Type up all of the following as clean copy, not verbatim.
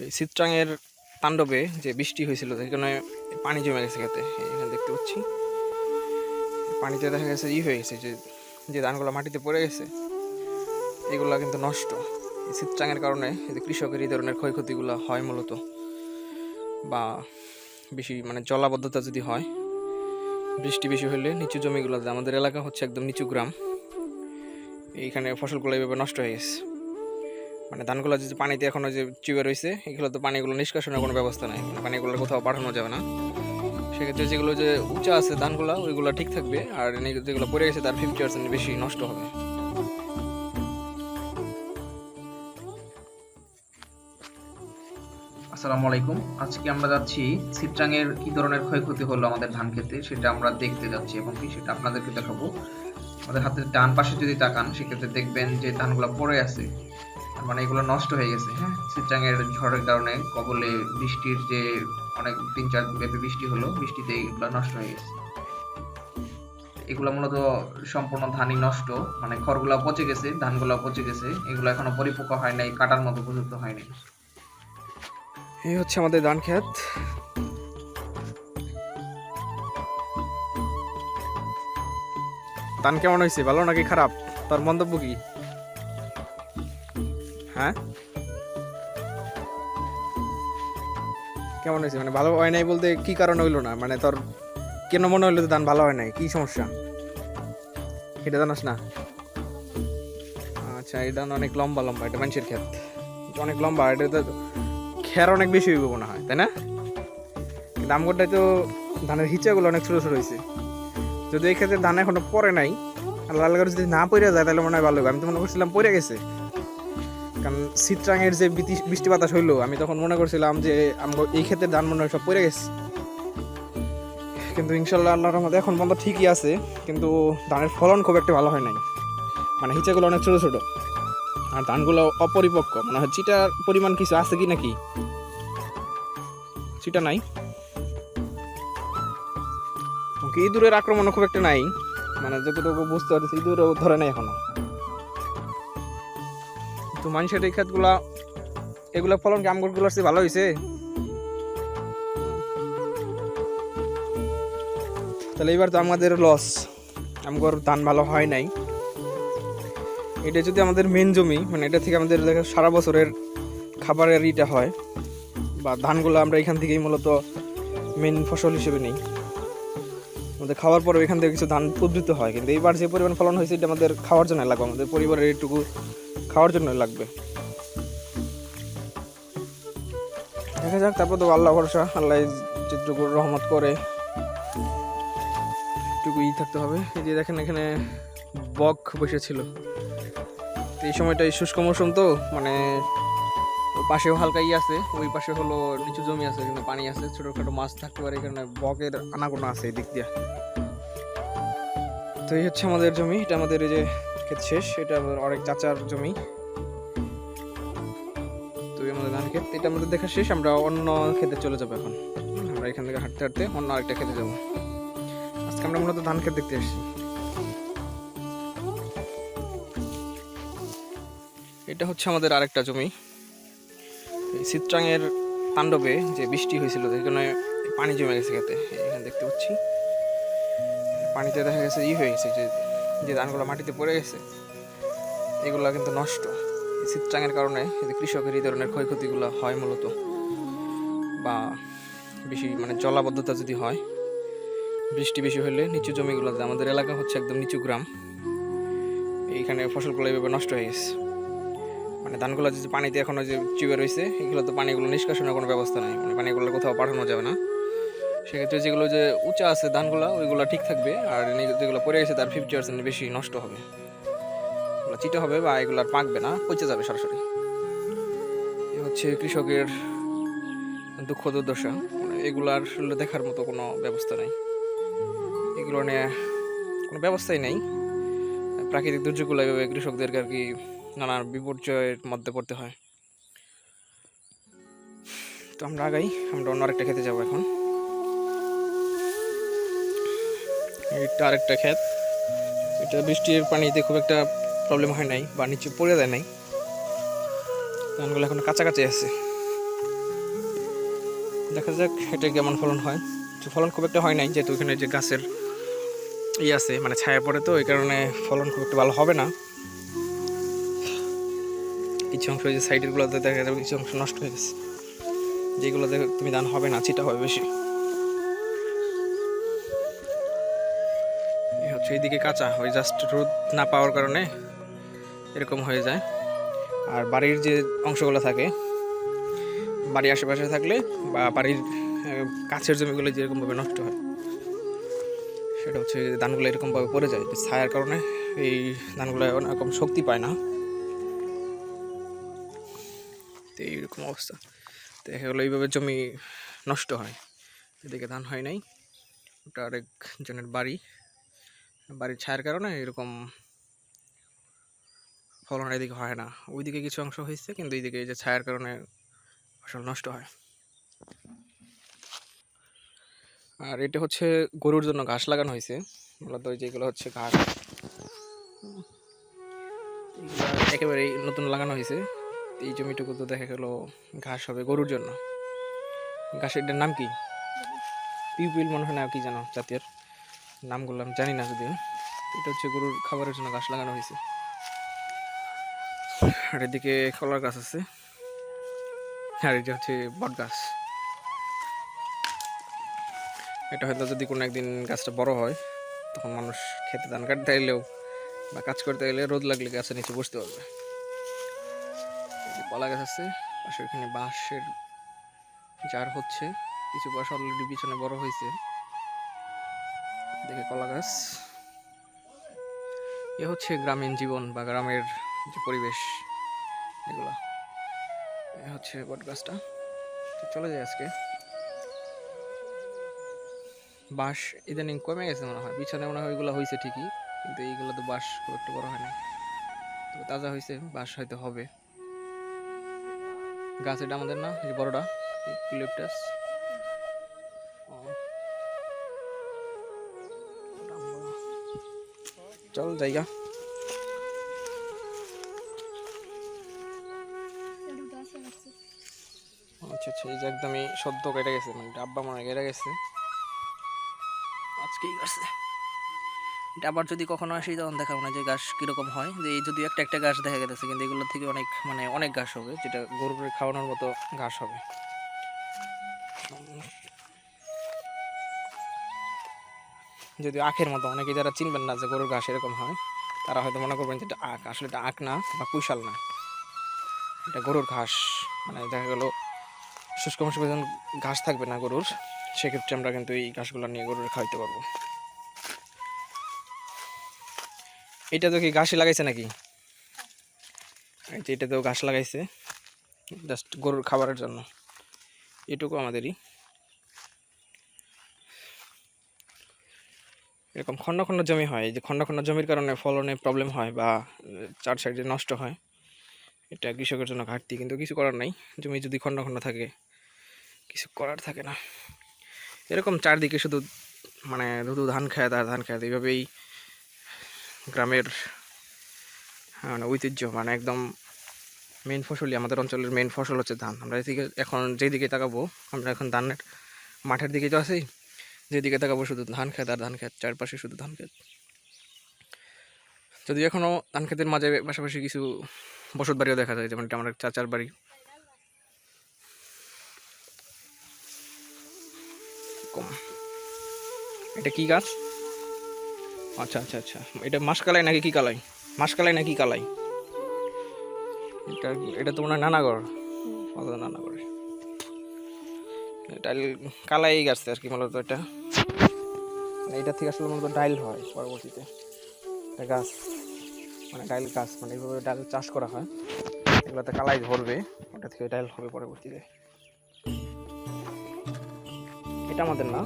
এই চিত্রাঙের তাণ্ডবে যে বৃষ্টি হয়েছিল সেখানে পানি জমে গেছে খেতে। এখানে দেখতে পাচ্ছি পানিতে দেখা গেছে হয়ে গেছে, যে যে ধানগুলো মাটিতে পড়ে গেছে এগুলা কিন্তু নষ্ট। এই চিত্রাঙের কারণে এই যে কৃষকের এই ধরনের ক্ষয়ক্ষতিগুলো হয় মূলত, বা বেশি জলাবদ্ধতা যদি হয়, বৃষ্টি বেশি হলে নিচু জমিগুলো, আমাদের এলাকা হচ্ছে একদম নিচু গ্রাম, এইখানে ফসলগুলো এইভাবে নষ্ট হয়ে গেছে। ধানগুলো যে পানিতে এখনো যে চিপে রয়েছে, এগুলো তো পানিগুলো নিষ্কাশনের কোনো ব্যবস্থা নাই, পানিগুলো কোথাও পাঠানো যাবে না। সেক্ষেত্রে যেগুলো যে উঁচা আছে ধানগুলো ওইগুলো ঠিক থাকবে, আর যেগুলো পড়ে গেছে তার 50% বেশি নষ্ট হবে। আসসালামু আলাইকুম। আজকে আমরা যাচ্ছি চিত্রাঙের কি ধরনের ক্ষয়ক্ষতি হলো আমাদের ধান ক্ষেতে সেটা আমরা দেখতে যাচ্ছি, এবং কি সেটা আপনাদেরকে দেখাবো। আমাদের হাতের ডান পাশে যদি তাকান সেক্ষেত্রে দেখবেন যে ধানগুলো পড়ে আছে, তার মানে এগুলো নষ্ট হয়ে গেছে। হ্যাঁ, চিত্রাঙের ঝড়ের কারণে কবলে বৃষ্টির যে অনেক 3-4 দিন ব্যাপী বৃষ্টি হলো, বৃষ্টিতে এগুলো নষ্ট হয়ে গেছে। এগুলো মূলত সম্পূর্ণ ধানই নষ্ট, মানে খড়গুলো পচে গেছে, ধানগুলো পচে গেছে, এগুলো এখনো পরিপক্ক হয় নাই, কাটার মতো উপযুক্ত হয় নাই। এই হচ্ছে আমাদের ধান ক্ষেত। ধান কেমন হয়েছে, ভালো নাকি খারাপ, তার মন্তব্য কি? হ্যাঁ, কেমন হয়েছে? ভালো হয় নাই বলতে কি কারণে হইলো না, তোর কেন মনে হইলো ধান ভালো হয় নাই, কি সমস্যা এটা জানাস না? আচ্ছা, এই ধান অনেক লম্বা লম্বা, এটা মানুষের ক্ষেত, অনেক লম্বা, এটা তো খের অনেক বেশি হইব মনে হয়, তাই না? কিন্তু আমগরটাই তো ধানের হিচাগুলো অনেক ছোট ছোট হয়েছে। যদি এই ক্ষেত্রে ধান এখনো পরে নাই, আর লাল গাছ যদি না পড়ে যায় তাহলে মনে হয় ভালো হবে। আমি তো মনে করছিলাম পড়ে গেছে, কারণ চিত্রাঙের যে বৃষ্টি বাতাস হইলো, আমি তখন মনে করছিলাম যে এই ক্ষেত্রে ধান মনে হয় সব পড়ে গেছে। কিন্তু ইনশাল্লাহ আল্লাহর রহমতে এখন পর্যন্ত ঠিকই আছে, কিন্তু ধানের ফলন খুব একটা ভালো হয় নাই, হিচাগুলো অনেক ছোট ছোট, আর ধানগুলো অপরিপক্ক। মনে হয় চিটার পরিমাণ কিছু আছে কি নাকি? চিটা নাই, ইঁদুরের আক্রমণ খুব একটা নাই, যতটুকু বুঝতে পারছি ইঁদুরও ধরে নাই এখনো। তো মানুষের এই ক্ষেতগুলা, এগুলা ফলন কি আমগুলোর চেয়ে ভালো হয়েছে? তাহলে এবার তো আমাদের লস, আমগর ধান ভালো হয় নাই। এটা যদি আমাদের মেন জমি, এটা থেকে আমাদের সারা বছরের খাবারের ইটা হয়, বা ধানগুলো আমরা এখান থেকেই মূলত মেন ফসল হিসেবে নিই, আমাদের খাওয়ার পরে এখান থেকে কিছু ধান উদ্ধৃত হয়। কিন্তু এইবার যে পরিমাণ ফলন হয়েছে এটা আমাদের খাওয়ার জন্য লাগবে, আমাদের পরিবারের এইটুকু খাওয়ার জন্য লাগবে। দেখা যাক, তারপর তো আল্লাহ ভরসা, আল্লাহ যেটুকু রহমত করে একটুকু থাকতে হবে। এই যে দেখেন এখানে বক বসেছিল, এই সময়টা শুষ্ক মৌসুম তো, পাশেও হালকা আছে, ওই পাশে হলো নিচু জমি আছে, কিন্তু পানি আছে, ছোটখাটো মাছ থাকতে পারে, এখানে বকের আনাগোনা আছে এই দিক দিয়ে। তো এই হচ্ছে আমাদের জমি, এটা আমাদের এই যে ক্ষেত শেষ, এটা অনেক চাচার জমি। তো আমাদের ধান ক্ষেত এটা আমাদের দেখা শেষ, আমরা অন্য ক্ষেতে চলে যাবো এখন। আমরা এখান থেকে হাঁটতে হাঁটতে অন্য আরেকটা খেতে যাবো। আজকে আমরা মূলত ধান ক্ষেত দেখতে এসেছি। এটা হচ্ছে আমাদের আরেকটা জমি। এই চিত্রাঙের তাণ্ডবে যে বৃষ্টি হয়েছিল সেখানে পানি জমে গেছে খেতে। এখানে দেখতে পাচ্ছি পানিতে দেখা গেছে হয়ে গেছে, যে যে ধানগুলো মাটিতে পড়ে গেছে এগুলা কিন্তু নষ্ট। এই চিত্রাঙের কারণে এই যে কৃষকের এই ধরনের ক্ষয়ক্ষতিগুলো হয় মূলত, বা বেশি জলাবদ্ধতা যদি হয়, বৃষ্টি বেশি হলে নিচু জমিগুলো, আমাদের এলাকা হচ্ছে একদম নিচু গ্রাম, এইখানে ফসলগুলো এইভাবে নষ্ট হয়ে গেছে। ধানগুলো যে পানিতে এখনো যে চিপে রয়েছে, এগুলো তো পানিগুলো নিষ্কাশনের কোনো ব্যবস্থা নাই, পানিগুলো কোথাও পাঠানো যাবে না। সেক্ষেত্রে যেগুলো যে উঁচা আছে ধানগুলো ওইগুলো ঠিক থাকবে, আর যেগুলো পড়ে গেছে তার 50% বেশি নষ্ট হবে, এগুলো চিটা হবে, বা এগুলো আর পাকবে না, পচে যাবে সরাসরি। এ হচ্ছে কৃষকের দুঃখ দুর্দশা, এগুলার দেখার মতো কোনো ব্যবস্থা নেই, এগুলো নিয়ে কোনো ব্যবস্থাই নেই। প্রাকৃতিক দুর্যোগগুলো এভাবে কৃষকদেরকে আর কি নানা বিপর্যয়ের মধ্যে পড়তে হয়। তো আমরা আগাই, আমরা অন্য আরেকটা খেতে যাবো এখন। এটা আরেকটা ক্ষেত, এটা বৃষ্টির পানিতে খুব একটা প্রবলেম হয় নাই, বা নিচে পড়ে যায় নাই, ধানগুলো এখন কাছাকাছি আছে। দেখা যাক এটা কেমন ফলন হয়। তো ফলন খুব একটা হয় নাই, যেহেতু এখানে যে গাছের আছে মানে ছায়া পড়ে, তো এই কারণে ফলন খুব একটা ভালো হবে না। কিছু অংশ যে সাইডের গুলোতে দেখা যাবে কিছু অংশ নষ্ট হয়ে গেছে, যেগুলোতে তুমি ধান হবে না, চিটা হবে বেশি। হচ্ছে এইদিকে কাঁচা, ওই জাস্ট রোদ না পাওয়ার কারণে এরকম হয়ে যায়। আর বাড়ির যে অংশগুলো থাকে, বাড়ির আশেপাশে থাকলে বা বাড়ির কাছের জমিগুলো যেরকমভাবে নষ্ট হয়, সেটা হচ্ছে ধানগুলো এরকমভাবে পড়ে যায় ছায়ার কারণে। এই ধানগুলো এরকম শক্তি পায় না, তো এইরকম অবস্থা। তো দেখা গেলো এইভাবে জমি নষ্ট হয়। এদিকে ধান হয় নাই, ওটা আরেকজনের বাড়ির ছায়ার কারণে এরকম ফলন এদিকে হয় না। ওইদিকে কিছু অংশ হয়েছে, কিন্তু এইদিকে এই যে ছায়ার কারণে ফসল নষ্ট হয়। আর এটা হচ্ছে গরুর জন্য ঘাস লাগানো হয়েছে, মূলত যেগুলো হচ্ছে ঘাস, একেবারেই নতুন লাগানো হয়েছে। এই জমিটুকু তো দেখা গেল ঘাস হবে গরুর জন্য। ঘাসেরটার নাম কি? পিউপিল মনে হয় না, কি জানো জাতীয় নামগুলো আমি জানি না যদিও। এটা হচ্ছে গরুর খাবারের জন্য ঘাস লাগানো হয়েছে। আর এদিকে কলার গাছ আছে, আর এটা হচ্ছে বট গাছ। এটা হয়তো যদি কোনো একদিন গাছটা বড় হয়, তখন মানুষ খেতে ধান কাটতে এলেও বা কাজ করতে গেলে রোদ লাগলে গাছের নিচে বসতে পারবে। কলা গাছ আছে পাশে, ওইখানে বাঁশের জার হচ্ছে, কিছু বাঁশ অলরেডি পিছনে বড় হয়েছে। দেখে কলা গাছ। এ হচ্ছে গ্রামীণ জীবন বা গ্রামের যে পরিবেশ, এগুলা। এ হচ্ছে বট গাছটা। চলে যায় আজকে। বাঁশ ইদানিং কমে গেছে মনে হয়, পিছনে মনে হয় ওইগুলো হয়েছে ঠিকই, কিন্তু এইগুলো তো বাঁশ খুব একটা বড় হয় না, তবে তাজা হয়েছে, বাঁশ হয়তো হবে। গাছ এটা আমাদের না, এই বড়টা ইউক্যালিপটাস। চল জায়গা। আচ্ছা আচ্ছা, এই যে একদমই সদ্য কেটে গেছে, মানে ডাব্বা মনে কেটে গেছে আজকেই গাছে। এটা আবার যদি কখনো আসি তখন দেখাবো না যে গাছ কিরকম হয়। যে এই যদি একটা একটা গাছ দেখা গেছে, কিন্তু এগুলোর থেকে অনেক মানে অনেক গাছ হবে, যেটা গরুকে খাওয়ানোর মতো ঘাস হবে। যদি আখের মতো, অনেকে যারা চিনবেন না যে গরুর ঘাস এরকম হয়, তারা হয়তো মনে করবেন যে এটা আখ। আসলে এটা আখ না বা কুশাল না, এটা গরুর ঘাস। মানে দেখা গেলো শুষ্ক মৌসুমে যখন ঘাস থাকবে না গরুর, সেক্ষেত্রে আমরা কিন্তু এই ঘাসগুলো নিয়ে গরুর খাওয়াইতে পারবো। এটা তো কি ঘাসই লাগাইছে নাকি? এটা তো ঘাস লাগাইছে জাস্ট গরুর খাবারের জন্য, এটুকু আমাদেরই। এরকম খণ্ড খণ্ড জমি হয়, এই যে খণ্ড খণ্ড জমির কারণে ফলনে প্রবলেম হয় বা চার সাইডে নষ্ট হয়, এটা কৃষকের জন্য ঘাটতি। কিন্তু কিছু করার নাই, জমি যদি খণ্ড খণ্ড থাকে কিছু করার থাকে না। এরকম চারদিকে শুধু মানে শুধু ধান খায় আর ধান খায়, এইভাবেই গ্রামের মানে ঐতিহ্য। মানে একদম মেন ফসলই, আমাদের অঞ্চলের মেন ফসল হচ্ছে ধান। আমরা এদিকে এখন যেদিকে তাকাবো, আমরা এখন ধানের মাঠের দিকে তো আছি, যেদিকে তাকাবো শুধু ধান খেত আর ধান খেত, চারপাশে শুধু ধান খেত। যদি এখনও ধান খেতের মাঝে পাশাপাশি কিছু বসত বাড়িও দেখা যায়, যেমন এটা আমার চাচার বাড়ি। কম, এটা কি গাছ? আচ্ছা আচ্ছা আচ্ছা, এটা মাসকালাই নাকি কি কালাই? মাসকালাই নাকি কালাই? এটা এটা তো মনে হয় নানাগড়, নানাগড়। ডাইল কালাই গাছ আর কি মূলত। এটা এইটা থেকে আসলে মূলত ডাইল হয় পরবর্তীতে। এটা গাছ মানে ডাইল গাছ, মানে এইভাবে ডাইল চাষ করা হয়, এগুলোতে কালাই ধরবে, ওটা থেকে ডাইল হবে পরবর্তীতে। এটা আমাদের না,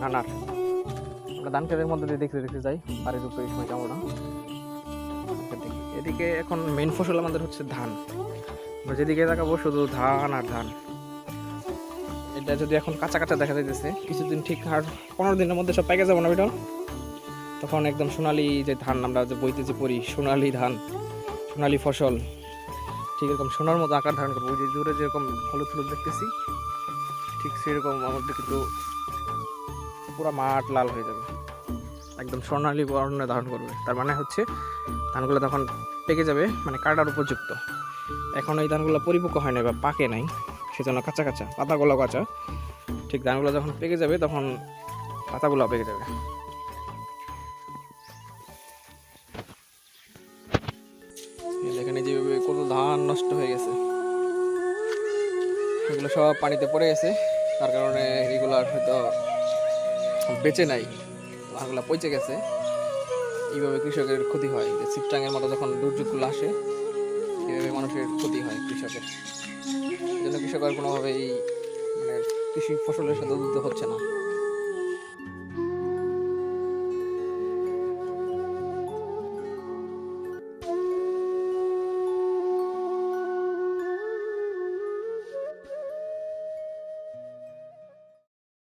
নানার। আমরা ধান খেতের মধ্যে দিয়ে দেখতে দেখতে যাই, বাড়ির উপরে এই সময় যাবো না। এদিকে এখন মেন ফসল আমাদের হচ্ছে ধান, আমরা যেদিকে তাকাবো শুধু ধান আর ধান। এটা যদি এখন কাঁচা কাঁচা দেখা যাইতেছে, কিছুদিন ঠিক আর 15 দিনের মধ্যে সব পেকে যাবো না ওইটা, তখন একদম সোনালি যে ধান আমরা যে বইতে যে পড়ি, সোনালি ধান, সোনালি ফসল, ঠিক এরকম সোনার মতো আকার ধারণ করবো। ওই যে দূরে যেরকম হলুদ হলুদ দেখতেছি, ঠিক সেরকম আমাদের কিন্তু পুরো মাঠ লাল হয়ে যাবে, একদম স্বর্ণালী বর্ণ ধারণ করবে। তার মানে হচ্ছে ধানগুলো তখন পেকে যাবে, মানে কাটার উপযুক্ত। এখন এই ধানগুলো পরিপক্ক হয় নাই বা পাকে নাই, সেজন্য কাঁচা কাঁচা, পাতাগুলো কাঁচা। ঠিক ধানগুলো যখন পেকে যাবে তখন পাতাগুলো পেকে যাবে। এখানে যেভাবে কত ধান নষ্ট হয়ে গেছে, এগুলো সব পানিতে পড়ে গেছে, তার কারণে এগুলো আর হয়তো বেঁচে নাই, ধানগুলো পচে গেছে। এইভাবে কৃষকের ক্ষতি হয়, যে চিত্রাঙ্গের মতো যখন দুর্যোগগুলো আসে এইভাবে মানুষের ক্ষতি হয় কৃষকের। এই জন্য কৃষক আর কোনোভাবেই মানে কৃষি ফসলের সাথে উদ্বুদ্ধ হচ্ছে না।